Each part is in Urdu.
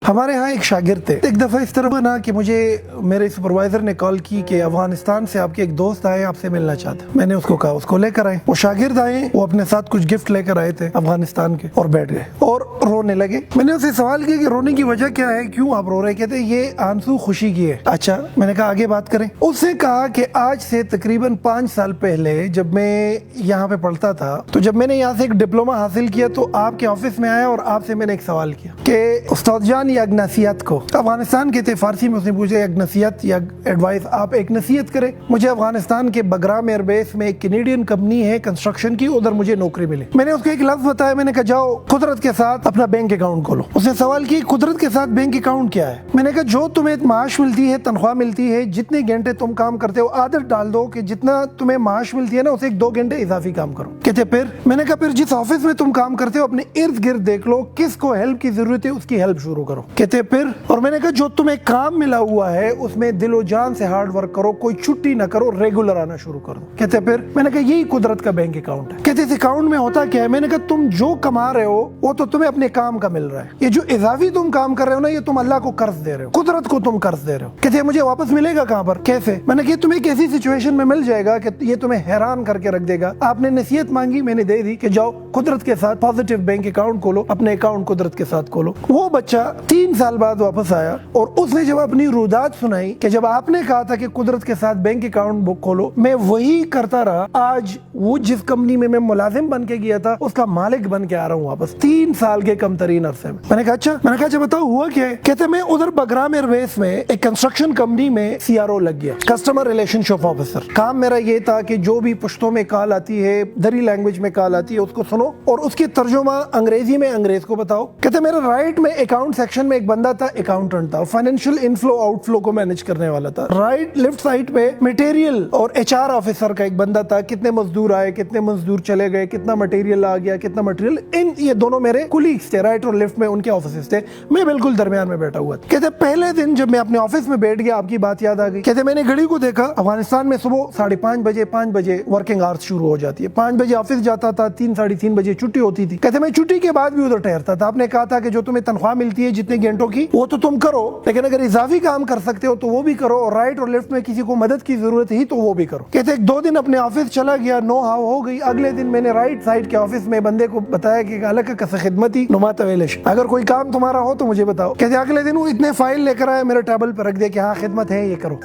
ہمارے ہاں ایک شاگرد تھے. ایک دفعہ اس طرح بنا کہ مجھے میرے سپروائزر نے کال کی کہ افغانستان سے آپ کے ایک دوست آئے آپ سے ملنا چاہتے ہیں. میں نے اس کو کہا اس کو لے کر آئے. وہ شاگرد آئے, وہ اپنے ساتھ کچھ گفٹ لے کر آئے تھے افغانستان کے, اور بیٹھ گئے اور رونے لگے. میں نے اسے سوال کیا کہ رونے کی وجہ کیا ہے, کیوں آپ رو رہے؟ کہتے یہ آنسو خوشی کی ہے. اچھا, میں نے کہا آگے بات کریں. اس نے کہا کہ آج سے تقریباً 5 سال پہلے جب میں یہاں پہ پڑھتا تھا, تو جب میں نے یہاں سے ایک ڈپلوما حاصل کیا تو آپ کے آفس میں آیا اور آپ سے میں نے ایک سوال کیا کہ استاد جان یہ اگنسیت کو افغانستان کے تھے, فارسی میں اس نے پوچھا اگنسیت یا ایڈوائس, آپ ایک نصیحت کریں مجھے افغانستان کے بگرام ایئر بیس میں ایک کینیڈین کمپنی ہے کنسٹرکشن کی, ادھر مجھے نوکری ملی. میں نے اس کو ایک لفظ بتایا, میں نے کہا جاؤ قدرت کے ساتھ اپنا بینک اکاؤنٹ کھولو. اس نے سوال کی قدرت کے ساتھ بینک اکاؤنٹ کیا ہے؟ میں نے کہا جو تمہیں معاش ملتی ہے, تنخواہ ملتی ہے, جتنے گھنٹے تم کام کرتے ہو عادت ڈال دو کہ جتنا تمہیں معاش ملتی ہے نا اسے 2 گھنٹے اضافی کام کرو. کہتے پھر؟ میں نے کہا پھر جس آفس میں تم کام کرتے ہو اپنے ارد گرد دیکھ لو کس کو ہیلپ کی ضرورت ہے, اس کی ہیلپ شروع کرو. کہتے پھر؟ اور میں نے کہا جو تمہیں کام ملا ہوا ہے اس میں دل و جان سے ہارڈ ورک کرو, کوئی چھٹی نہ کرو, ریگولر آنا شروع کرو. کہتے پھر؟ میں نے کہا یہی قدرت کا بینک اکاؤنٹ ہے. کہتے اس اکاؤنٹ میں ہوتا کیا ہے؟ میں نے کہا تم جو کما رہے ہو وہ تو تمہیں اپنے کام کا مل رہا ہے, یہ جو اضافی تم کام کر رہے ہو نا یہ تم اللہ کو قرض دے رہے ہو, قدرت کو تم قرض دے رہے ہو. کہتے مجھے واپس ملے گا کہاں پر, کیسے؟ میں نے کہا تمہیں ایک ایسی سچویشن میں مل جائے گا کہ یہ تمہیں حیران کر کے رکھ دے گا. آپ نے نصیحت مانگی, میں نے دے دی کہ جاؤ قدرت کے ساتھ پازیٹیو بینک اکاؤنٹ کھولو, اپنے اکاؤنٹ قدرت کے ساتھ کھولو. وہ بچہ 3 سال بعد واپس آیا اور اس نے جب اپنی رودات سنائی کہ جب آپ نے کہا تھا کہ قدرت کے ساتھ بینک اکاؤنٹ بک کھولو, میں وہی کرتا رہا. آج وہ جس کمپنی میں ملازم بن کے گیا تھا اس کا مالک بن کے آ رہا ہوں واپس 3 سال کے کم ترین عرصے میں. میں نے کہا اچھا, میں نے کہا اچھا بتاؤ ہوا کیا ہے؟ کہتے میں ادھر بگرام ایئر بیس میں ایک کنسٹرکشن کمپنی میں CRO لگ گیا, کسٹمر ریلیشن شپ آفیسر. کام میرا یہ تھا کہ جو بھی پشتوں میں کال آتی ہے, دری لینگویج میں کال آتی ہے, اس کو سنو اور اس کی ترجمہ انگریزی میں انگریز کو بتاؤ. کہتے میرا رائٹ میں اکاؤنٹ سیکشن میں ایک بندہ تھا, اکاؤنٹنٹ تھا, فائنینشیل انفلو آؤٹ فلو کو مینج کرنے والا تھا. رائٹ لیفٹ سائڈ پہ مٹیریل اور HR آفیسر کا ایک بندہ تھا, کتنے مزدور آئے, کتنے مزدور چلے گئے, کتنا مٹیریل آ گیا, کتنا مٹیریل, یہ دونوں میرے کولیگز تھے, رائٹ اور لیفٹ میں ان کے آفیسز تھے, میں بالکل درمیان میں بیٹھا ہوا تھا. کہتے پہلے دن جب میں اپنے آفس میں بیٹھ گیا آپ کی بات یاد آ گئی. کہتے میں نے گھڑی کو دیکھا, افغانستان میں صبح 5:30 بجے ورکنگ آورس شروع ہو جاتی ہے, 5 بجے آفس جاتا تھا, 3-3:30 بجے چھٹی ہوتی تھی. کہتے میں چھٹی کے بعد بھی ادھر ٹھہرتا تھا. آپ نے کہا تھا کہ جو تمہیں تنخواہ ملتی ہے جتنے گھنٹوں کی وہ تو تم کرو, لیکن اگر اضافی کام کر سکتے ہو تو وہ بھی کرو, اور رائٹ اور لیفٹ میں کسی کو مدد کی ضرورت ہی تو وہ بھی کرو. کہتے 2 دن اپنے آفس چلا گیا, نو ہاو ہو گئی. اگلے دن میں نے رائٹ سائڈ کے آفس میں بندے کو بتایا کہ الگ کس خدمتی نمات ویلش, اگر کوئی کام تمہارا ہو تو مجھے بتاؤ. کہتے اگلے دن وہ اتنے فائل لے کر آئے, میرے ٹیبل پر رکھ دیا کہ ہاں خدمت ہے یہ کرو.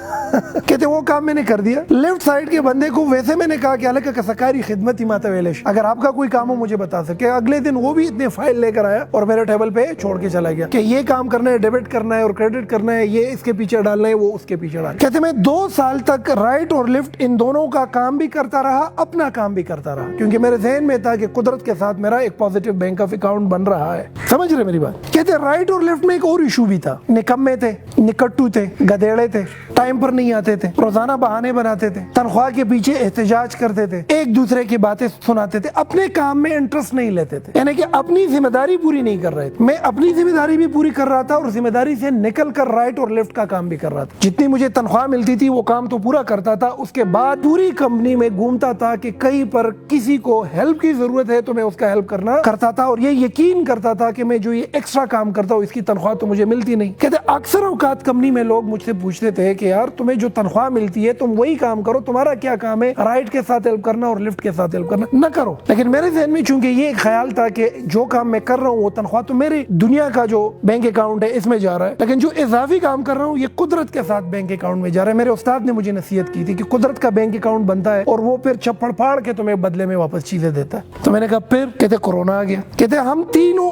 کہتے وہ کام میں نے کر دیا. لیفٹ سائڈ کے بندے کو ویسے میں نے کہا کہ الگ کسکاری خدمتی مات ویلش, اگر آپ کا کوئی کام ہو مجھے بتا سکے. اگلے دن وہ بھی اتنے فائل لے کر آیا اور میرے ٹیبل پہ چھوڑ کے چلا گیا کہ یہ کام کرنا ہے, ڈیبٹ کرنا ہے اور کریڈٹ کرنا ہے, یہ اس کے پیچھے ڈالنا ہے, وہ اس کے پیچھے ڈالنا. کہتے میں 2 سال تک رائٹ اور لیفٹ ان دونوں کا کام بھی کرتا رہا, اپنا کام بھی کرتا رہا, کیونکہ میرے ذہن میں تھا کہ قدرت کے ساتھ میرا ایک پازیٹیو بینک آف اکاؤنٹ بن رہا ہے. سمجھ رہے میری بات؟ کہتے رائٹ اور لیفٹ میں ایک اور ایشو بھی تھا, نکمے تھے, نکٹو تھے, گدیڑے تھے, ٹائم پر نہیں آتے تھے, روزانہ بہانے بناتے تھے, تنخواہ کے پیچھے احتجاج کرتے تھے, ایک دوسرے کی باتیں سناتے تھے, اپنے کام میں انٹرسٹ نہیں لیتے تھے, یعنی کہ اپنی ذمہ داری پوری نہیں کر رہے تھے. میں اپنی ذمہ داری بھی پوری کر رہا تھا اور ذمہ داری سے نکل کر رائٹ اور لیفٹ کا کام بھی کر رہا تھا. جتنی مجھے تنخواہ ملتی تھی وہ کام تو پورا کرتا تھا, اس کے بعد پوری کمپنی میں گھومتا تھا کہ کہیں پر کسی کو ہیلپ کی ضرورت ہے تو میں اس کا ہیلپ کرنا کرتا تھا, اور یہ یقین کرتا تھا کہ میں جو یہ ایکسٹرا کام کرتا ہوں اس کی تنخواہ تو مجھے ملتی نہیں. کہتے اکثر اوقات کمپنی میں لوگ مجھ سے پوچھتے تھے کہ یار تمہیں جو تنخواہ ملتی ہے تم وہی کام کرو, تمہارا کیا کام ہے رائٹ کے ساتھ ہیلپ کرنا اور لیفٹ کے ساتھ ہیلپ کرنا, نہ کرو. لیکن میرے ذہن میں چونکہ یہ ایک خیال تھا کہ جو کام میں کر رہا ہوں وہ تنخواہ تو میری دنیا کا جو بینک اکاؤنٹ ہے اس میں جا رہا ہے, لیکن جو اضافی کام کر رہا ہوں یہ قدرت کے ساتھ بینک اکاؤنٹ میں جا رہا ہے. میرے استاد نے مجھے نصیحت کی تھی کہ قدرت کا بینک اکاؤنٹ بنتا ہے اور وہ پھر چپڑ پھاڑ کے تمہیں بدلے میں واپس چیزیں دیتا ہے. تو میں نے کہا پھر؟ کہتے کورونا آ گیا. کہتے ہم تینوں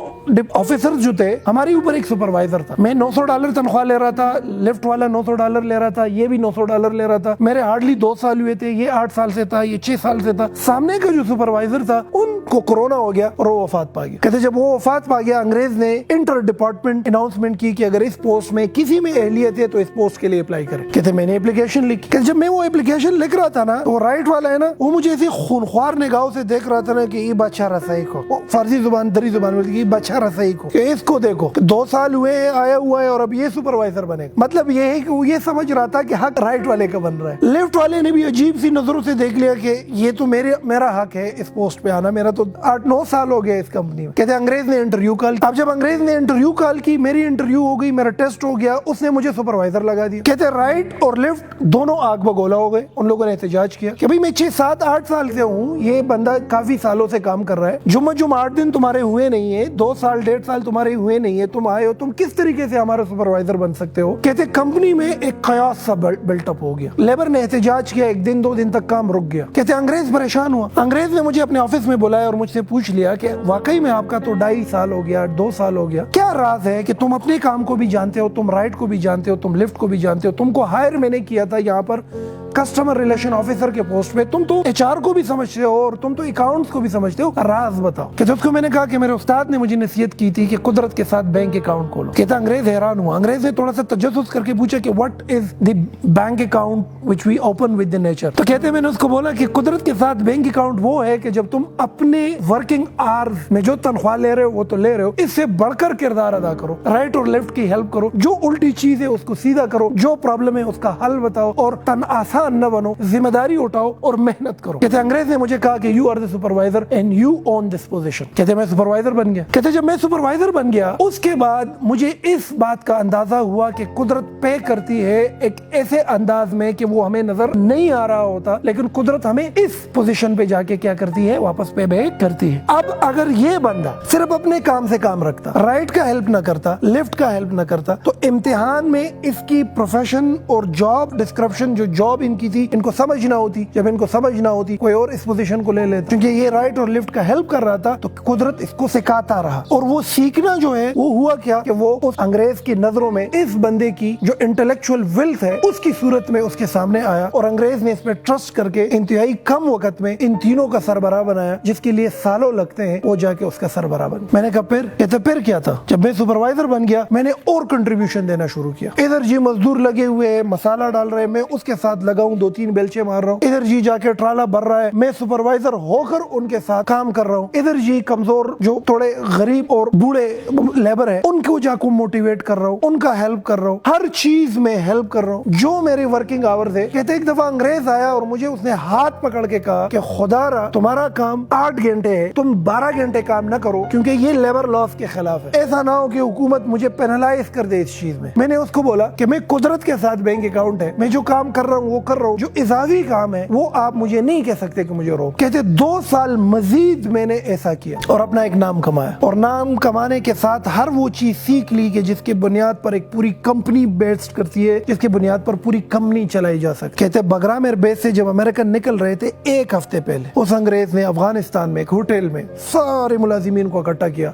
آفیسر جو تھے ہمارے اوپر ایک سپروائزر تھا, میں $900 تنخواہ لے رہا تھا, لیفٹ والا $900 لے رہا تھا, یہ بھی $900 لے رہا تھا. میرے ہارڈلی 2 سال ہوئے تھے, یہ 8 سال سے تھا, یہ 6 سال سے تھا. سامنے کا جو سپروائزر تھا ان کو کورونا ہو گیا اور وہ وفات پا گیا. کہتے جب وہ وفات پا گیا انگریز نے انٹر ڈپارٹمنٹ اناؤنسمنٹ کی کہ اگر اس پوسٹ میں کسی میں اہلیت ہے تو اس پوسٹ کے لیے اپلائی کرے. کہتے میں نے اپلیکیشن لکھی. کہ جب میں وہ اپلیکیشن لکھ رہا تھا نا, وہ رائٹ والا ہے نا, وہ مجھے ایسی خونخوار نگاہوں سے دیکھ رہا تھا نا کہ یہ بادشاہ رسائی کو, فارسی زبان دری زبان میں یہ بادشاہ رسائی کو, کہ اس کو دیکھو 2 سال ہوئے آیا ہوا ہے اور اب یہ سپروائزر بنے. مطلب یہ ہے کہ وہ یہ سمجھ سوچ رہا تھا کہ حق رائٹ والے کا بن رہا ہے. لیفٹ والے نے بھی عجیب سی نظروں سے دیکھ لیا کہ یہ تو میرا حق ہے اس پوسٹ پہ آنا, میرا تو 8-9 سال ہو گیا اس کمپنی میں. کہتے انگریز نے انٹرویو کال. اب جب انگریز نے انٹرویو کال کی, میری انٹرویو ہو گئی, میرا ٹیسٹ ہو گیا, اس نے مجھے سپروائزر لگا دیا. کہتے رائٹ اور لیفٹ دونوں آگ بگولا ہو گئے. ان لوگوں نے احتجاج کیا کہ بھئی میں 6-7-8 سال سے ہوں, یہ بندہ کافی سالوں سے کام کر رہا ہے, جمعہ 8 دن تمہارے ہوئے نہیں ہے, 2 سال 1.5 سال تمہارے ہوئے نہیں ہے, تم آئے ہو, تم کس طریقے سے ہمارا سپروائزر بن سکتے ہو. کہتے کمپنی میں ایک قیاس سا بلٹ اپ ہو گیا. لیبر نے احتجاج کیا, 1 دن 2 دن تک کام رک گیا. کہتے انگریز پریشان ہوا. انگریز نے مجھے اپنے آفس میں بلایا اور مجھ سے پوچھ لیا کہ واقعی میں آپ کا تو 2.5 سال ہو گیا, 2 سال ہو گیا, کیا راز ہے کہ تم اپنے کام کو بھی جانتے ہو, تم رائٹ کو بھی جانتے ہو, تم لیفٹ کو بھی جانتے ہو, تم کو ہائر میں نے کیا تھا یہاں پر کسٹمر ریلیشن آفیسر کے پوسٹ پہ, تم تو ایچ آر کو بھی سمجھتے ہو اور تم تو اکاؤنٹس کو بھی سمجھتے ہو, راز بتاؤ. کہتے اس کو میں نے کہا کہ میرے استاد نے مجھے نصیحت کی تھی کہ قدرت کے ساتھ بینک اکاؤنٹ کھولو. کہتا انگریز حیران ہوا. انگریز نے تھوڑا سا تجسس کر کے پوچھا کہ what is the bank account which we open with the nature. تو کہتے میں نے اس کو بولا کہ قدرت کے ساتھ بینک اکاؤنٹ وہ ہے کہ جب تم اپنے ورکنگ آورز میں جو تنخواہ لے رہے ہو وہ تو لے رہے ہو, اس سے بڑھ کر کردار ادا کرو, رائٹ اور لیفٹ کی ہیلپ کرو, جو الٹی چیز ہے اس کو سیدھا کرو, جو پرابلم ہے اس کا حل بتاؤ, اور تن آسان نہ بنو, ذمہ داری اٹھاؤ اور محنت کرو. کہتے انگریز نے مجھے کہا کہ you are the supervisor and you own this position. کہتے میں سپروائزر بن گیا. کہتے جب میں سپروائزر بن گیا اس کے بعد مجھے اس بات کا اندازہ ہوا کہ قدرت پے کرتی ہے ایک ایسے انداز میں کہ وہ ہمیں نظر نہیں آ رہا ہوتا, لیکن قدرت ہمیں اس پوزیشن پہ جا کے کیا کرتی ہے, واپس پے بیک کرتی ہے. اب اگر یہ بندہ صرف اپنے کام سے کام رکھتا, رائٹ کا ہیلپ نہ کرتا, لیفٹ کا ہیلپ نہ کرتا, تو امتحان میں اس کی پروفیشن اور جاب ڈسکرپشن, جو جاب ان کی تھی, ان کو سمجھ نہ ہوتی. جب ان کو سمجھ نہ ہوتی کوئی اور اس پوزیشن کو لے لیتا, کیونکہ یہ رائٹ اور لیفٹ کا ہیلپ کر رہا تھا تو قدرت اس کو سکھاتا رہا. اور وہ سیکھنا جو ہے وہ ہوا کیا کہ وہ اس انگریز کی نظروں میں اس بندے کی جو انٹلیکچوئل ویلتھ ہے اس کی صورت میں اس کے سامنے آیا, اور انگریز نے اس پہ ٹرسٹ کر کے انتہائی کم وقت میں ان تینوں کا سربراہ بنایا, جس کے لیے سالوں لگتے ہیں, وہ جا کے اس کا سربراہ بن. میں نے کہا پھر کیا تھا. جب میں سپروائزر بن گیا میں نے اور کنٹریبیوشن دینا شروع کیا. ادھر جی مزدور لگے ہوئے ہیں, مسالہ ڈال رہے ہیں, میں اس کے ساتھ لگا ہوں, 2-3 بیلچے مار رہا ہوں. ادھر جی جا کے ٹرالا بھر رہا ہے, میں سپروائزر ہو کر ان کے ساتھ کام کر رہا ہوں. ادھر جی کمزور جو تھوڑے غریب اور بوڑھے لیبر ہے ان کو جا کو موٹیویٹ کر رہا ہوں, ان کا ہیلپ کر رہا ہوں, ہر چیز میں ہیلپ کر رہا ہوں جو میرے ورکنگ آورز ہے. کہتے ایک دفعہ انگریز آیا اور مجھے اس نے ہاتھ پکڑ کے کہا کہ خدا را تمہارا کام 8 گھنٹے ہے, تم 12 گھنٹے کام نہ کرو کیونکہ یہ لیبر لاس کے خلاف ہے. ایسا نہ ہو کہ حکومت مجھے پینلائز کر دے اس چیز میں. میں نے اس کو بولا کہ میں قدرت کے ساتھ بینک اکاؤنٹ ہے, میں جو کام کر رہا ہوں وہ کر رہا ہوں, جو اضافی کام ہے وہ آپ مجھے نہیں کہہ سکتے کہ مجھے روک. کہتے 2 سال مزید میں نے ایسا کیا اور اپنا ایک نام کمایا, اور نام کمانے کے ساتھ ہر وہ چیز سیکھ لی کہ جس کے بنیاد پر ایک پوری کمپنی بیسڈ کرتی ہے, جس کے بنیاد پر پوری کمپنی چلائی جا سکتی. کہتے بگرام ایئر بیس سے جب امریکن نکل رہے تھے 1 ہفتے پہلے اس انگریز نے افغانستان میں ایک ہوٹل میں سارے ملازمین کو اکٹھا کیا,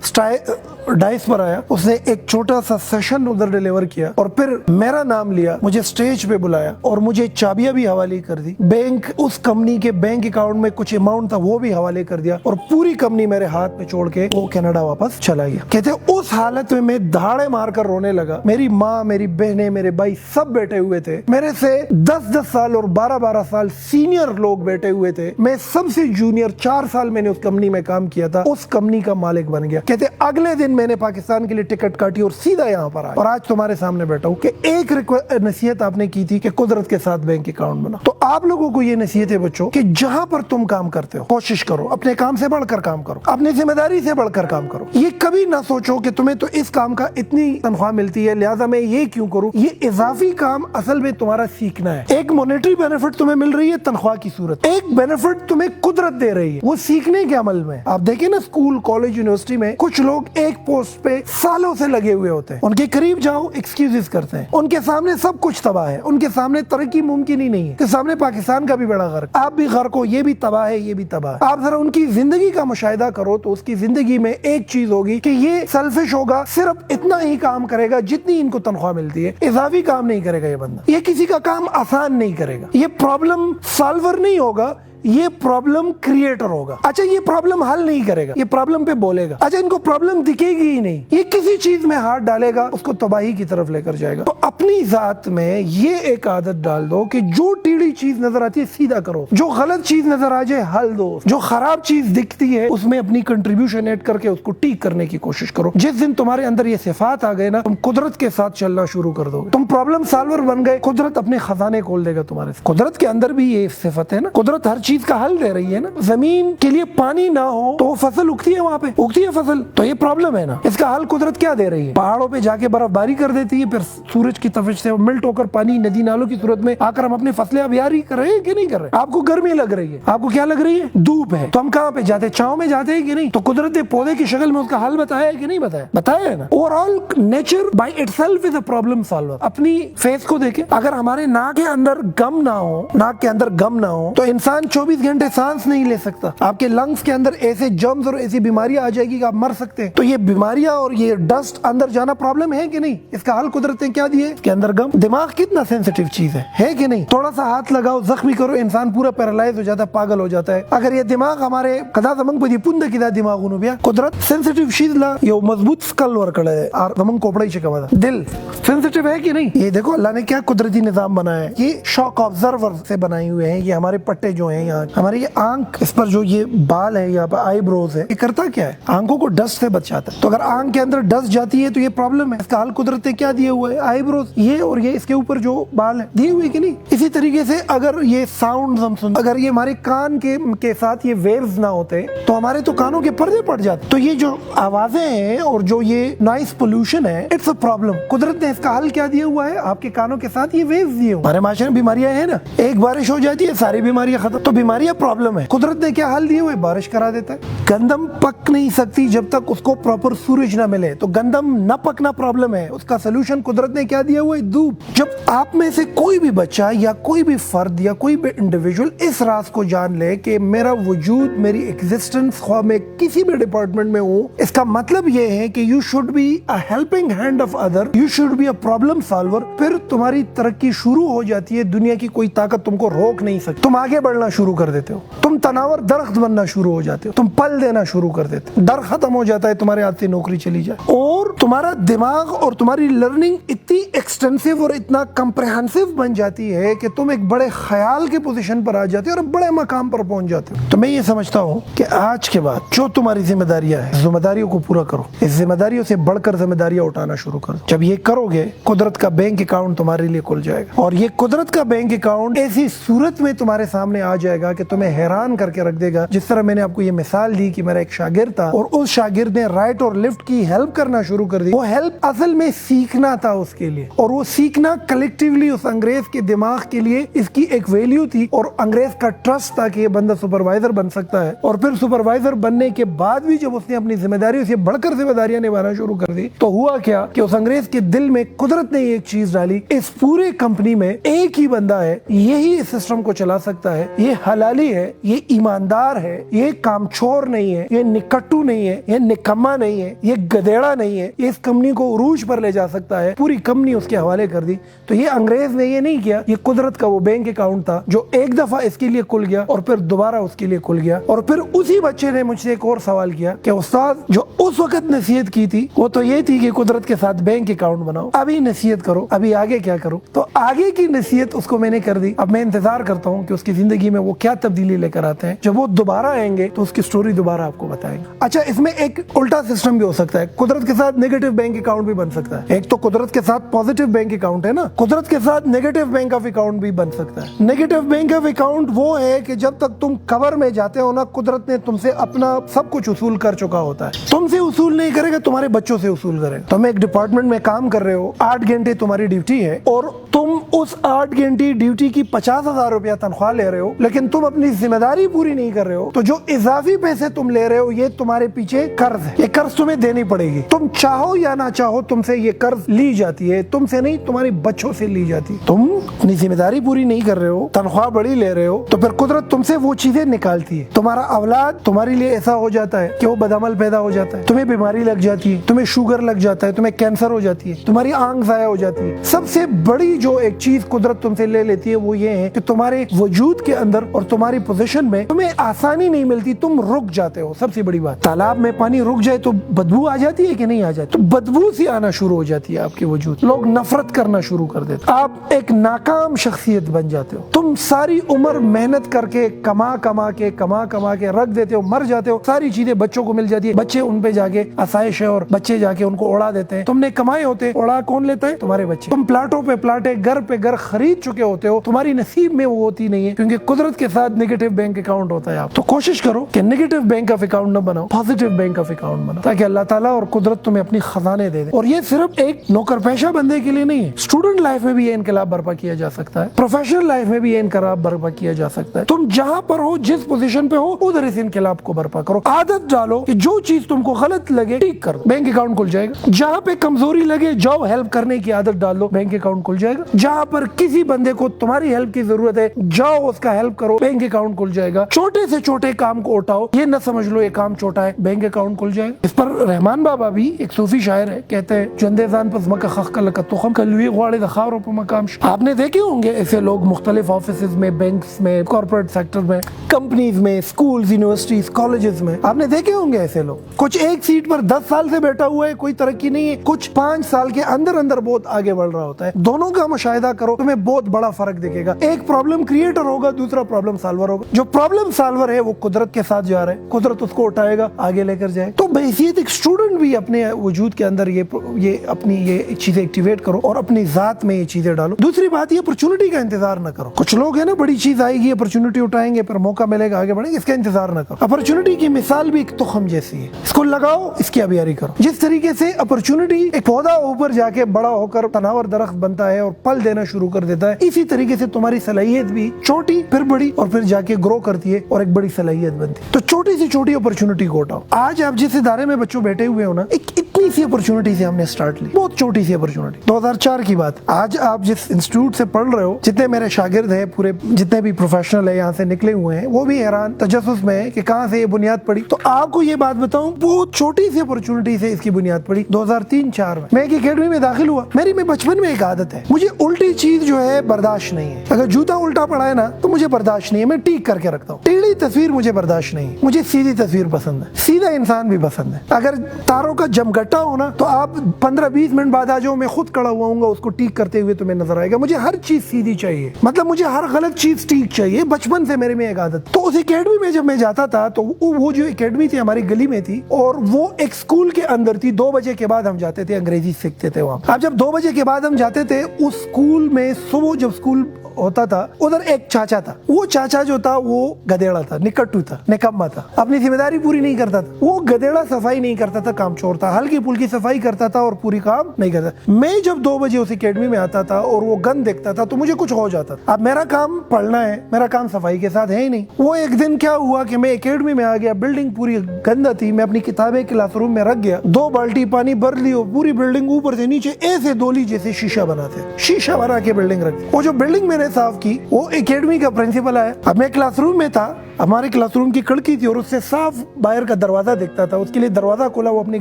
ڈائس پر آیا, اس نے ایک چھوٹا سا سیشن ادھر ڈیلیور کیا, اور پھر میرا نام لیا, مجھے سٹیج پہ بلایا اور مجھے چابیاں بھی حوالے کر دی. بینک, اس کمپنی کے بینک اکاؤنٹ میں کچھ اماؤنٹ تھا وہ بھی حوالے کر دیا, اور پوری کمپنی میرے ہاتھ میں چھوڑ کے وہ کینیڈا واپس چلا گیا. کہتے اس حالت میں دھاڑے مار کر رونے لگا. میری ماں, میری بہنیں, میرے بھائی سب بیٹھے ہوئے تھے, میرے سے 10-10 سال اور 12-12 سال سینئر لوگ بیٹھے ہوئے تھے. میں سب سے جونیئر, 4 سال میں نے اس کمپنی میں کام کیا تھا, اس کمپنی کا مالک بن گیا. کہتے اگلے دن میں نے پاکستان کے لیے ٹکٹ کاٹی اور سیدھا یہاں پر آیا, اور آج تمہارے سامنے بیٹھا ہوں کہ ایک نصیحت آپ نے کی تھی کہ قدرت کے ساتھ بینک اکاؤنٹ بنا. تو آپ لوگوں کو یہ نصیحت ہے بچوں کہ جہاں پر تم کام کرتے ہو کوشش کرو اپنے کام سے بڑھ کر کام کرو, اپنی ذمہ داری سے بڑھ کر کام کرو. یہ کبھی نہ سوچو کہ تمہیں تو اس کام کا اتنی تنخواہ ملتی ہے لہٰذا میں یہ کیوں کروں. یہ اضافی کام اصل میں تمہارا سیکھنا ہے. ایک مونیٹری بینیفٹ تمہیں مل رہی ہے تنخواہ کی صورت, ایک بینیفٹ تمہیں قدرت دے رہی ہے وہ سیکھنے کے عمل میں. آپ دیکھیں نا اسکول, کالج, یونیورسٹی میں کچھ لوگ ایک پوسٹ پہ سالوں سے لگے ہوئے ہوتے ہیں, ان کے قریب جاؤ ایکسکیوزز کرتے ہیں, ان کے سامنے سب کچھ تباہ ہے, ان کے سامنے ترقی ممکن ہی نہیں ہے, کہ سامنے پاکستان کا بھی بڑا غرق, آپ بھی غرق ہو, یہ بھی تباہ ہے, یہ بھی تباہ ہے. آپ ذرا ان کی زندگی کا مشاہدہ کرو تو اس کی زندگی میں ایک چیز ہوگی کہ یہ سیلفش ہوگا, صرف اتنا ہی کام کرے گا جتنی ان کو تنخواہ ملتی ہے, اضافی کام نہیں کرے گا یہ بندہ, یہ کسی کا کام آسان نہیں کرے گا, یہ پرابلم سالور نہیں ہوگا, یہ پرابلم کریٹر ہوگا. اچھا یہ پرابلم حل نہیں کرے گا, یہ پرابلم پہ بولے گا. اچھا ان کو پرابلم دکھے گی ہی نہیں, یہ کسی چیز میں ہاتھ ڈالے گا اس کو تباہی کی طرف لے کر جائے گا. تو اپنی ذات میں یہ ایک عادت ڈال دو کہ جو ٹیڑھی چیز نظر آتی ہے سیدھا کرو, جو غلط چیز نظر آ جائے حل دو, جو خراب چیز دکھتی ہے اس میں اپنی کنٹریبیوشن ایڈ کر کے اس کو ٹھیک کرنے کی کوشش کرو. جس دن تمہارے اندر یہ صفات آ گئے نا, تم قدرت کے ساتھ چلنا شروع کر دو. تم پرابلم سالور بن گئے, قدرت اپنے خزانے کھول دے گا تمہارے. قدرت کے اندر بھی یہ صفت ہے نا, قدرت ہر چیز کا حل دے رہی ہے نا. زمین کے لیے پانی نہ ہو تو وہ فصل اگتی ہے, وہاں پہ اگتی ہے فصل, تو یہ پرابلم ہے نا. اس کا حل قدرت کیا دے رہی ہے؟ پہاڑوں پہ جا کے برف باری کر دیتی ہے, پھر سورج کی تفش سے ملٹ ہو کر پانی ندی نالوں کی صورت میں آ کر ہم اپنے فصلیں ابیاری کر رہے ہیں کہ نہیں کر رہے؟ آپ کو گرمی لگ رہی ہے, آپ کو کیا لگ رہی ہے؟ دھوپ ہے, تو ہم کہاں پہ جاتے ہیں؟ چھاؤں میں جاتے ہیں کہ نہیں؟ تو قدرت نے پودے کی شکل میں اس کا حل بتایا ہے کہ نہیں بتایا؟ بتایا ہے نا. Over all nature by it self is a problem solver. اپنی فیس کو دیکھیں, اگر ہمارے ناک کے اندر گم نہ ہو, ناک کے اندر گم نہ ہو تو انسان 24 گھنٹے سانس نہیں لے سکتا. آپ کے لنگس کے اندر ایسے جرمز اور ایسی بیماریاں آ جائے گی کہ آپ مر سکتے ہیں. تو یہ بیماریاں اور یہ ڈسٹ اندر جانا پرابلم ہے کہ نہیں؟ اس کا حل قدرت نے کیا دیا ہے؟ اس کے اندر گم. دماغ کتنا سینسیٹیو چیز ہے کہ نہیں؟ تھوڑا سا ہاتھ لگاؤ, زخمی کرو, انسان پورا پیرالائز ہو جاتا ہے, پاگل ہو جاتا ہے. اگر یہ دماغ ہمارے قدا زمنگ پہ پند کدا دماغ انو بیا قدرت سینسیٹیو چیز لا, یہ مضبوط سکل ورکڑ ہے اور زمنگ کوپڑائی چکا دا دل سینسیٹیو ہے کہ نہیں؟ یہ دیکھو اللہ نے کیا قدرتی نظام بنایا ہے. یہ شاک آبزرور سے بنائے ہوئے ہیں. یہ ہمارے پٹے جو ہیں یہاں, ہماری یہ آنکھ, اس پر جو یہ بال ہے یہاں پہ آئی بروز ہے, یہ کرتا کیا ہے؟ آنکھوں کو ڈسٹ سے بچاتا ہے. تو اگر آنکھ کے اندر ڈسٹ جاتی ہے تو یہ پرابلم ہے. اس کا حل قدرت نے کیا دیا ہوا ہے؟ آئی بروز, یہ اور یہ اس کے اوپر جو بال ہیں دیے ہوئے کہ نہیں. اسی طریقے سے اگر یہ ساؤنڈ ہم سن, اگر یہ ہمارے کان کے ساتھ یہ ویوز نہ ہوتے تو ہمارے تو کانوں کے پردے پڑ جاتے. تو یہ جو آوازیں ہیں اور جو یہ نوائز پولوشن ہے, اٹس اے پرابلم. قدرت نے اس کا حل کیا دیا ہوا ہے؟ آپ کے کانوں کے ساتھ یہ ویوز دیے ہوئے. ہمارے معاشرے میں بیماریاں ہیں نا, ایک بارش ہو جاتی ہے ساری بیماریاں ختم. تو بیماریاں پرابلم ہے, قدرت نے کیا حل دیے ہوئے؟ بارش کرا دیتا ہے. گندم پک نہیں سکتی جب تک اس کو پراپر سورج نہ ملے, تو گندم نہ پکنا پرابلم ہے. اس کا سلوشن قدرت نے کیا دیا ہوا ہے؟ دھوپ. جب آپ میں سے کوئی بھی بچہ یا کوئی بھی فرد یا کوئی بھی انڈیویجول اس راز کو جان لے کہ میرا وجود, میری ایگزسٹنس, خواہ میں کسی بھی ڈپارٹمنٹ میں ہوں, اس کا مطلب یہ ہے کہ you should be a helping hand of other, you should be a problem solver. پھر تمہاری ترقی شروع ہو جاتی ہے. دنیا کی کوئی طاقت تم کو روک نہیں سکتی. تم آگے بڑھنا شروع کر دیتے ہو, تم تناور درخت بننا شروع ہو جاتے ہو, تم پل دینا شروع کر دیتے ہو. ڈر ختم ہو جاتا ہے, تمہارے ہاتھ سے نوکری چلی جائے. اور تمہارا دماغ اور تمہاری لرننگ اتنی ایکسٹینسو اور اتنا کمپریہنسو بن جاتی ہے کہ تم ایک بڑے خیال کے پوزیشن پر آ جاتے ہو اور بڑے مقام پر پہنچ جاتے ہو. تو میں یہ سمجھتا ہوں کہ آج کے بعد جو تمہاری ذمہ داریاں ہیں, ذمہ داریوں کو پورا کرو. اس ذمہ داریوں سے بڑھ کر ذمہ داریاں اٹھانا شروع کرو. جب یہ کرو گے, قدرت کا بینک اکاؤنٹ تمہارے لیے کھل جائے گا. اور یہ قدرت کا بینک اکاؤنٹ ایسی صورت میں تمہارے سامنے آ جائے گا کہ تمہیں حیران کر کے رکھ دے گا. جس طرح میں نے آپ کو یہ مثال دی کہ میرا ایک شاگرد تھا اور اس شاگرد نے رائٹ اور لیفٹ کی ہیلپ کرنا شروع کر دی. وہ ہیلپ اصل میں سیکھنا تھا اس کے لیے, اور وہ سیکھنا کلیکٹیولی اس انگریز کے دماغ کے لیے اس کی ایک ویلیو تھی, اور انگریز کا ٹرسٹ تھا کہ یہ بندہ سپروائزر بن سکتا ہے. اور پھر سپروائزر بننے کے بعد بھی جب اس نے اپنی ذمہ داریوں سے بڑھ کر ذمہ داریاں نبھانا شروع کر دی تو ہوا کیا کہ اس انگریز کے دل میں قدرت نے ایک چیز ڈالی, اس پورے کمپنی میں ایک ہی بندہ ہے, یہی اس سسٹم کو چلا سکتا ہے, یہ حلالی ہے, یہ ایماندار ہے, یہ کامچور نہیں ہے, یہ نکٹو نہیں ہے, یہ نکما نہیں ہے, یہ گدیڑا نہیں ہے, یہ اس کمپنی کو عروج پر لے جا سکتا ہے. پوری کمپنی اس کے حوالے کر دی. تو یہ انگریز نے یہ نہیں کیا, یہ قدرت کا وہ بینک اکاؤنٹ تھا جو ایک دفعہ اس کے لیے کھل گیا اور پھر دوبارہ اس کے لیے کھل گیا. اور پھر اسی بچے نے مجھ سے ایک اور سوال کیا کہ استاد جو اس وقت نصیحت کی تھی وہ تو یہ تھی کہ قدرت کے ساتھ بینک اکاؤنٹ بناؤ, ابھی نصیحت کرو, ابھی آگے کیا کرو. تو آگے کی نصیحت اس کو میں نے کر دی. اب میں انتظار کرتا ہوں کہ اس کی زندگی میں وہ کیا تبدیلی لے کر آتے ہیں. جب وہ دوبارہ آئیں گے تو اس کی سٹوری دوبارہ آپ کو بتائیں گے. اچھا, اس میں ایک الٹا سسٹم بھی ہو سکتا ہے. قدرت کے ساتھ نیگیٹو بینک اکاؤنٹ بھی بن سکتا ہے. ایک تو قدرت کے ساتھ پازیٹیو بینک اکاؤنٹ ہے نا, قدرت کے ساتھ نیگیٹو بینک آف اکاؤنٹ بھی بن سکتا ہے. نیگیٹو بینک آف اکاؤنٹ وہ ہے کہ جب تک تم قبر میں جاتے ہو نا, قدرت نے تم سے اپنا سب کچھ اصول کر چکا ہوتا ہے. تم سے اصول نہیں کرے گا, تمہارے بچوں سے اصول کرے گا. تم ایک ڈپارٹمنٹ میں کام کر رہے ہو, 8 گھنٹے تمہاری ڈیوٹی ہے, اور تم اس 8 گھنٹے ڈیوٹی کی 50,000 روپیہ تنخواہ لے رہے ہو, لیکن تم اپنی ذمہ داری پوری نہیں کر رہے ہو. تو جو اضافی پیسے تم لے رہے ہو یہ تمہارے پیچھے قرض ہے, یہ قرض تمہیں دینی پڑے گی. تم چاہو یا نہ چاہو تم سے یہ قرض لی جاتی ہے. جاتی ہے تم سے نہیں، تمہاری بچوں سے لی جاتی ہے. تم اپنی ذمہ داری پوری نہیں کر رہے ہو، تنخواہ بڑی لے رہے ہو، تو پھر قدرت تم سے وہ چیزیں نکالتی ہے. تمہارا اولاد تمہارے لیے ایسا ہو جاتا ہے کہ وہ بدعمل پیدا ہو جاتا ہے، تمہیں بیماری لگ جاتی ہے، تمہیں شوگر لگ جاتا ہے، تمہیں کینسر ہو جاتی ہے، تمہاری آنکھ ضائع ہو جاتی ہے. سب سے بڑی جو ایک چیز قدرت تم سے لے لیتی ہے وہ یہ ہے کہ تمہارے وجود کے اندر اور تمہاری پوزیشن میں تمہیں آسانی نہیں ملتی، تم رک جاتے ہو. سب سے بڑی بات، تالاب میں پانی رک جائے تو بدبو آ جاتی ہے کہ نہیں آ جاتی؟ تو بدبو سی آنا شروع ہو جاتی ہے آپ کے وجود، لوگ نفرت کرنا شروع کر دیتے، آپ ایک ناکام شخصیت بن جاتے ہو. تم ساری عمر محنت کر کے کما کما کے رکھ دیتے ہو، مر جاتے ہو، ساری چیزیں بچوں کو مل جاتی ہے، بچے ان پہ جا کے آسائش ہے اور بچے جا کے ان کو اڑا دیتے ہیں. تم نے کمائے ہوتے، اڑا کون لیتا ہے؟ تمہارے بچے. تم پلاٹوں پہ پلاٹے، گھر پہ گھر خرید چکے ہوتے ہو، تمہاری نصیب میں وہ ہوتی نہیں ہے، کیونکہ قدرت کے ساتھ نیگیٹو بینک اکاؤنٹ ہوتا ہے. آپ تو کوشش کرو کہ نیگیٹو بینک آف اکاؤنٹ نہ بناؤ، پازیٹیو بینک آف اکاؤنٹ بناؤ، تاکہ اللہ تعالیٰ اور قدرت تمہیں اپنی خزانے دے دے. اور یہ صرف ایک نوکر پیشہ بندے کے لیے نہیں ہے، اسٹوڈنٹ لائف میں بھی یہ انقلاب برپا کیا جا سکتا ہے، پروفیشنل لائف میں بھی یہ انقلاب برپا کیا جا سکتا ہے. تم جہاں پر ہو، جس پوزیشن پہ ہو، ادھر اس انقلاب کو برپا کرو. عادت ڈالو کہ جو چیز تم کو غلط لگے ٹھیک کرو، بینک اکاؤنٹ کھل جائے گا. جہاں پہ کمزوری لگے جاؤ ہیلپ کرنے کی عادت ڈال دو، بینک اکاؤنٹ کھل جائے گا. جہاں پر کسی بندے کو تمہاری ہیلپ کی ضرورت ہے جاؤ اس کا ہیلپ کرو، بینک اکاؤنٹ کھل جائے گا. چھوٹے سے چھوٹے کام کو اٹھاؤ، یہ نہ سمجھ لو یہ کام چھوٹا ہے، بینک اکاؤنٹ کھل جائے گا. اس پر رحمان بابا بھی ایک صوفی شاعر ہے، کہتے ہیں جندے زان پس مکہ خخ کلک تخم کلوی غواڑے دخاور پر مقام. آپ نے دیکھے ہوں گے ایسے لوگ مختلف آفیسز میں، بینکس میں، کارپوریٹ سیکٹر میں، کمپنیز میں، سکولز، یونیورسٹیز، کالجز میں آپ نے دیکھے ہوں گے ایسے لوگ. کچھ ایک سیٹ پر 10 سال سے بیٹھا ہوا ہے، کوئی ترقی نہیں ہے، کچھ 5 سال کے اندر بہت آگے بڑھ رہا ہوتا ہے. دونوں کا مشاہدہ کرو، تمہیں بہت بڑا فرق دکھے گا. ایک پرابلم کریٹر ہوگا، دوسرا پرابلم سالور ہوگا. جو پرابلم سالور ہے وہ قدرت کے ساتھ جا رہا ہے، قدرت اس کو اٹھائے گا، آگے لے کر جائے. تو بحیثیت ایک اسٹوڈنٹ بھی اپنے وجود کے اندر یہ اپنی یہ چیزیں ایکٹیویٹ کرو اور اپنی ذات میں یہ چیزیں ڈالو. دوسری بات یہ اپرچونٹی کا انتظار نہ کرو. کچھ لوگ ہیں نا، بڑی چیز آئے گی اپرچونٹی اٹھائیں گے، پھر موقع ملے گا آگے بڑھیں گے، اس کا انتظار نہ کرو. اپرچونٹی کی مثال بھی ایک تخم جیسی ہے، اس کو لگاؤ، اس کی آبیاری کرو. جس طریقے سے اپرچونٹی ایک پودا اوپر جا کے بڑا ہو کر تناور درخت بنتا ہے اور پھل دینا شروع کر دیتا ہے، اسی طریقے سے تمہاری صلاحیت بھی چھوٹی پھر بڑی اور پھر جا کے گرو کرتی ہے اور ایک بڑی صلاحیت بنتی ہے. تو چھوٹی سے چھوٹی اپرچونٹی کو اٹھاؤ. آج آپ جس ادارے میں بچوں بیٹھے ہوئے ہو نا، ایک اتنی سی اپرچونٹی سے ہم نے سٹارٹ لی، بہت چھوٹی سی اپرچونٹی. 2004 کی بات. آج آپ جس انسٹیٹیوٹ سے پڑھ رہے ہو، جتنے میرے شاگرد ہیں، پورے جتنے بھی پروفیشنل ہیں یہاں سے نکلے ہوئے ہیں، وہ بھی حیران تجسس میں ہے کہ کہاں سے یہ بنیاد پڑی. تو آپ کو یہ بات بتاؤں، بہت چھوٹی سی اپرچونٹی سے اس کی بنیاد پڑی. 2003-04 میں ایک اکیڈمی میں داخل ہوا. میری میں بچپن میں ایک عادت ہے، مجھے الٹی چیز جو ہے برداشت نہیں ہے. اگر جوتا الٹا پڑا ہے نا تو مجھے برداشت نہیں ہے، میں ٹھیک کر کے رکھتا ہوں. ٹیڑھی تصویر مجھے برداشت نہیں ہے، مجھے سیدھی تصویر پسند ہے. سیدھا انسان بھی پسند ہے. اگر تاروں کا جمگٹا ہونا تو آپ 15-20 منٹ بعد آ جاؤ، میں خود کھڑا ہوا ہوں گا، اس کو ٹھیک کرتے ہوئے تمہیں نظر آئے گا. مجھے ہر چیز سیدھی چاہیے، مطلب مجھے ہر غلط چیز ٹھیک چاہیے. بچپن سے میرے میں ایک عادت. تو اس اکیڈمی میں جب میں جاتا تھا تو وہ جو اکیڈمی تھی ہماری گلی میں تھی اور وہ ایک اسکول کے اندر تھی. 2 بجے کے بعد ہم جاتے تھے، انگریزی سیکھتے تھے وہاں. اب جب 2 بجے کے بعد ہم جاتے تھے اس اسکول میں، صبح جب اسکول ہوتا تھا ادھر ایک چاچا تھا. وہ چاچا جو تھا وہ گدیڑا تھا، نکٹو تھا، نکما تھا، اپنی ذمہ داری پوری نہیں کرتا تھا. وہ گدیڑا صفائی نہیں کرتا تھا، کام چور تھا. ہلکی پھلکی صفائی کرتا تھا اور پوری کام نہیں کرتا. میں جب 2 بجے اس اکیڈمی میں آتا تھا اور وہ گند دیکھتا تھا تو مجھے کچھ ہو جاتا تھا. اب میرا کام پڑھنا ہے، میرا کام صفائی کے ساتھ ہے ہی نہیں. وہ ایک دن کیا ہوا کہ میں اکیڈمی میں آ گیا، بلڈنگ پوری گندا تھی، میں اپنی کتابیں کلاس روم میں رکھ گیا، 2 بالٹی پانی بھر لی اور پوری بلڈنگ اوپر سے نیچے ایسے دولی جیسے شیشہ بناتے، شیشہ بنا کے بلڈنگ رکھ دی. وہ جو بلڈنگ میں نے صاف کی، وہ اکیڈمی کا پرنسپل آیا. اب میں کلاس روم میں تھا، ہمارے کلاس روم کی کھڑکی تھی اور اس سے صاف باہر کا دروازہ دیکھتا تھا. اس کے لیے دروازہ کھولا، وہ اپنی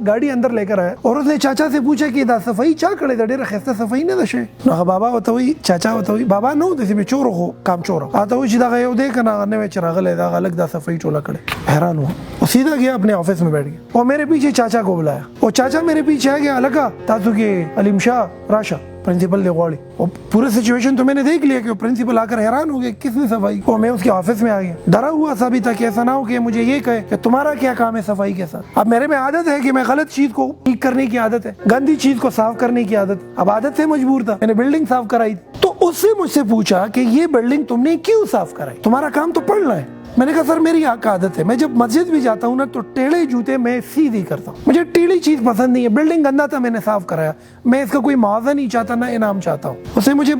گاڑی اندر لے کر آیا اور اس نے چاچا سے پوچھا کہ دا صفائی چا کڑے دا ډیره خسته صفائی نه دشه. نو بابا وته وی چاچا وته وی بابا نو د دې چور هو کام چور اته وی چې دا یو دې کنه نه چراغله دا غلط دا صفائی ټولا کړه. حیران ہوا. وہ سیدھا گیا اپنے آفس میں بیٹھ گیا اور میرے پیچھے چاچا کو بلایا. وہ چاچا میرے پیچھے آ گیا، لگا تاسو کې علیم شاہ راشا پرنسپل دے غواړي. اور پورے سچویشن تو میں نے دیکھ لیا کہ پرنسپل آ کر حیران ہو گیا کس نے صفائی. اور میں اس کے آفس میں آ گیا، ڈرا ہوا سا بھی تھا کہ ایسا نہ ہو کہ مجھے یہ کہے کہ تمہارا کیا کام ہے صفائی کے ساتھ. اب میرے میں عادت ہے کہ میں غلط چیز کو ٹھیک کرنے کی عادت ہے، گندی چیز کو صاف کرنے کی عادت. اب عادت سے مجبور تھا، میں نے بلڈنگ صاف کرائی. تو اس سے مجھ سے پوچھا کہ یہ بلڈنگ تم نے کیوں صاف کرائی، تمہارا کام تو پڑھنا ہے. میں نے کہا سر میری عادت ہے، میں جب مسجد بھی جاتا ہوں نا تو ٹیڑھے جوتے میں سیدھی کرتا ہوں، مجھے ٹیڑھی چیز پسند نہیں ہے. بلڈنگ گندا تھا، میں نے صاف کرایا، میں اس کا کوئی معاوضہ نہیں چاہتا نہ انعام چاہتا ہوں. اس نے مجھے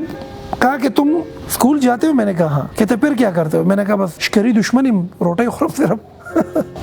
کہا کہ تم اسکول جاتے ہو؟ میں نے کہا ہاں. کہتے پھر کیا کرتے ہو؟ میں نے کہا بس شکری دشمنی روٹے خرف صرف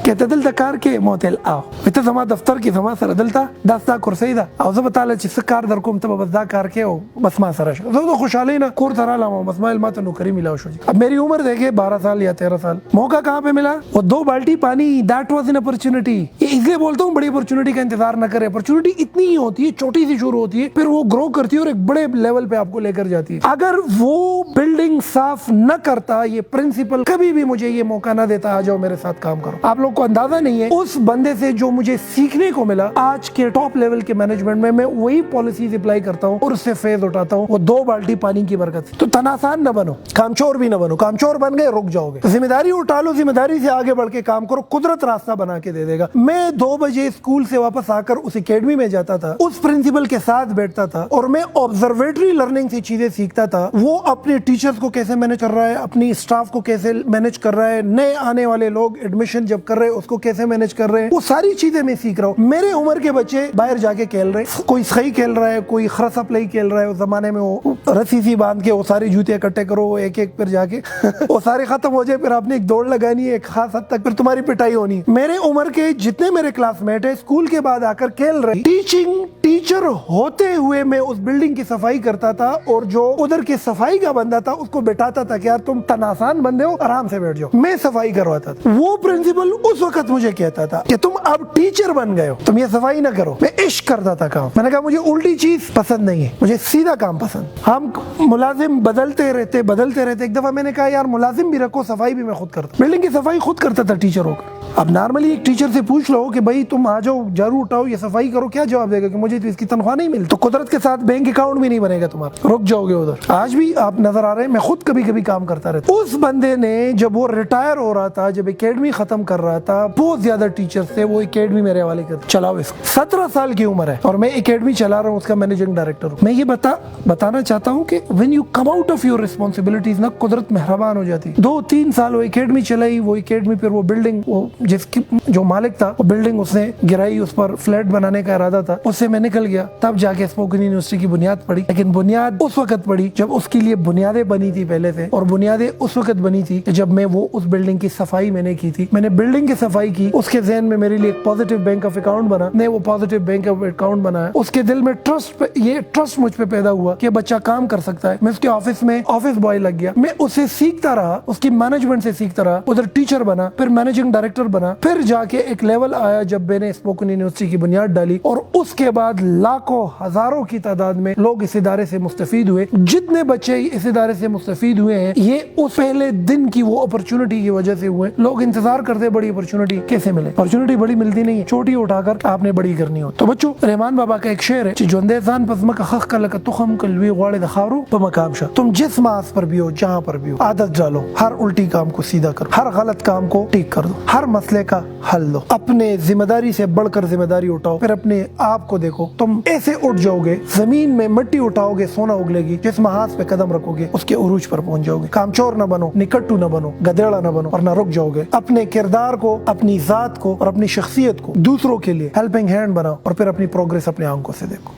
کہتے دل کار کې موتل آو ته زما دفتر کې زما سره دلته داستا کرسي ده او زه به تعالی چې کار در کوم ته بس دا کار کې او بس ما سره شو زه خوشحالي نه کور ته رالم بس ما ماته نوکری ملا شو اب میری عمر دیکھے 12 سال یا 13 سال موقع کہاں پہ ملا وہ 2 بالٹی پانی دیٹ واز این اپرچونٹی اس لیے بولتا ہوں بڑی اپرچونٹی کا انتظار نہ کرے اپرچونٹی اتنی ہی ہوتی ہے چھوٹی سی شروع ہوتی ہے پھر وہ گرو کرتی ہے اور ایک بڑے لیول پہ آپ کو لے کر جاتی ہے اگر وہ بلڈنگ صاف نہ کرتا یہ پرنسپل کبھی بھی مجھے یہ موقع نہ دیتا آ جاؤ میرے ساتھ کام کرو آپ لوگ کو اندازہ نہیں ہے اس بندے سے جو مجھے سیکھنے کو ملا آج کے ٹاپ لیول کے مینجمنٹ میں وہی پالیسیز اپلائی کرتا ہوں اور اس سے فیض اٹھاتا ہوں وہ 2 بالٹی پانی کی برکت سے تو تناسان نہ بنو کامچور بھی نہ بنو کامچور بن گئے رک جاؤ گے ذمہ داری اٹھا لو ذمہ داری سے آگے بڑھ کے کام کرو قدرت راستہ بنا کے دے دے گا میں 2 بجے اسکول سے واپس آ کر اس اکیڈمی میں جاتا تھا اس پرنسپل کے ساتھ بیٹھتا تھا اور میں آبزرویٹری لرننگ سے چیزیں سیکھتا تھا وہ اپنے ٹیچرز کو کیسے مینج کر رہا ہے اپنی اسٹاف کو کیسے مینج کر رہا ہے نئے آنے والے لوگ ایڈمیشن جب کر رہے ہیں اس کو کیسے مینج کر رہے ہیں وہ ساری چیزیں میں سیکھ رہا ہوں میرے عمر کے بچے باہر جا کے کھیل رہے کوئی صحیح کھیل رہا ہے کوئی خرس اپ لئی کھیل رہا ہے اس زمانے میں وہ رسی سی باندھ کے وہ ساری جوتے اکٹھے کرو ایک ایک پھر جا کے وہ سارے ختم ہو جائے پھر آپ نے ایک دوڑ لگانی ہے ایک خاص حد تک پھر تمہاری پٹائی ہونی میرے عمر کے جتنے میرے کلاس میٹ ہیں اسکول کے بعد آ کر کھیل رہے ٹیچر ہوتے ہوئے میں اس بلڈنگ کی صفائی کرتا تھا اور جو ادھر کے صفائی کا بندہ تھا اس کو بٹھاتا تھا کہ یار تم تناسان بندے ہو آرام سے بیٹھ جاؤ میں صفائی کرواتا تھا وہ پرنسپل اس وقت مجھے کہتا تھا کہ تم اب ٹیچر بن گئے ہو تم یہ صفائی نہ کرو میں عشق کرتا تھا کام میں نے کہا مجھے الٹی چیز پسند نہیں ہے مجھے سیدھا کام پسند ہم ملازم بدلتے رہتے ایک دفعہ میں نے کہا یار ملازم بھی رکھو صفائی بھی میں خود کرتا بلڈنگ کی صفائی خود کرتا تھا ٹیچر ہو کر اب نارملی ایک ٹیچر سے پوچھ لو کہ بھائی تم آ جاؤ جھاڑو اٹھاؤ یہ صفائی کرو کیا جواب دے گا کہ مجھے تو اس کی تنخواہ نہیں ملتی تو قدرت کے ساتھ بینک اکاؤنٹ بھی نہیں بنے گا تمہارا رک جاؤ گے ادھر آج بھی آپ نظر آ رہے ہیں میں خود کبھی کبھی کام کرتا رہتا اس بندے نے جب وہ ریٹائر ہو رہا تھا جب اکیڈمی ختم کر رہا تھا بہت زیادہ ٹیچر تھے وہ اکیڈمی میرے حوالے کر چلاؤ اس 17 سال کی عمر ہے اور میں اکیڈمی چلا رہا ہوں اس کا مینیجنگ ڈائریکٹر ہوں میں یہ بتانا چاہتا ہوں کہ when you come out of your responsibilities نا قدرت مہربان ہو جاتی 2-3 سال وہ اکیڈمی چلائی وہ اکیڈمی پھر وہ بلڈنگ وہ جس کی جو مالک تھا وہ بلڈنگ اس نے گرائی اس پر فلیٹ بنانے کا ارادہ تھا اس سے میں نکل گیا تب جا کے اسپوکن یونیورسٹی کی بنیاد پڑی لیکن بنیاد اس وقت پڑی جب اس کے لیے بنیادیں بنی تھی پہلے سے اور بنیادیں اس وقت بنی تھی جب میں وہ اس بلڈنگ کی صفائی میں نے کی تھی میں نے بلڈنگ کی صفائی کی اس کے ذہن میں میرے لیے ایک پازیٹیو بینک آف اکاؤنٹ بنا میں وہ پازیٹیو بینک آف اکاؤنٹ بنایا اس کے دل میں ٹرسٹ مجھ پہ پیدا ہوا کہ بچہ کام کر سکتا ہے میں اس کے آفس میں آفس بوائے لگ گیا میں اسے سیکھتا رہا اس کی مینجمنٹ سے سیکھتا رہا ادھر ٹیچر بنا پھر مینیجنگ ڈائریکٹر بنا پھر جا کے ایک لیول آیا جب میں نے اسپوکن یونیورسٹی کی بنیاد ڈالی اور اس کے بعد لاکھوں ہزاروں کی تعداد میں لوگ اس ادارے سے مستفید ہوئے جتنے بچے اس ادارے سے مستفید ہوئے ہیں یہ اس پہلے دن کی وہ اپرچونٹی کی وجہ سے ہوئے لوگ انتظار کرتے بڑی اپرچونٹی کیسے ملے اپرچونٹی بڑی ملتی نہیں ہے چھوٹی اٹھا کر آپ نے بڑی کرنی ہو تو بچوں رحمان بابا کا ایک شعر ہے جو اندیزان پزمک خخ کا لک تخم کلوی غواڑے دخاورو پمقام شا تم جس ماس پر بھی ہو جہاں پر بھی ہو عادت ڈالو ہر الٹی کام کو سیدھا کرو ہر غلط کام کو ٹھیک کر دو ہر مسئلے کا حل دو اپنے ذمہ داری سے بڑھ کر ذمہ داری اٹھاؤ پھر اپنے آپ کو دیکھو تم ایسے اٹھ جاؤ گے زمین میں مٹی اٹھاؤ گے سونا اگلے گی جس محاذ پہ قدم رکھو گے اس کے عروج پر پہنچ جاؤ گے کامچور نہ بنو نکٹو نہ بنو گدیڑا نہ بنو اور نہ رک جاؤ گے اپنے کردار کو اپنی ذات کو اور اپنی شخصیت کو دوسروں کے لیے ہیلپنگ ہینڈ بناؤ اور پھر اپنی پروگریس اپنے آنکھوں سے دیکھو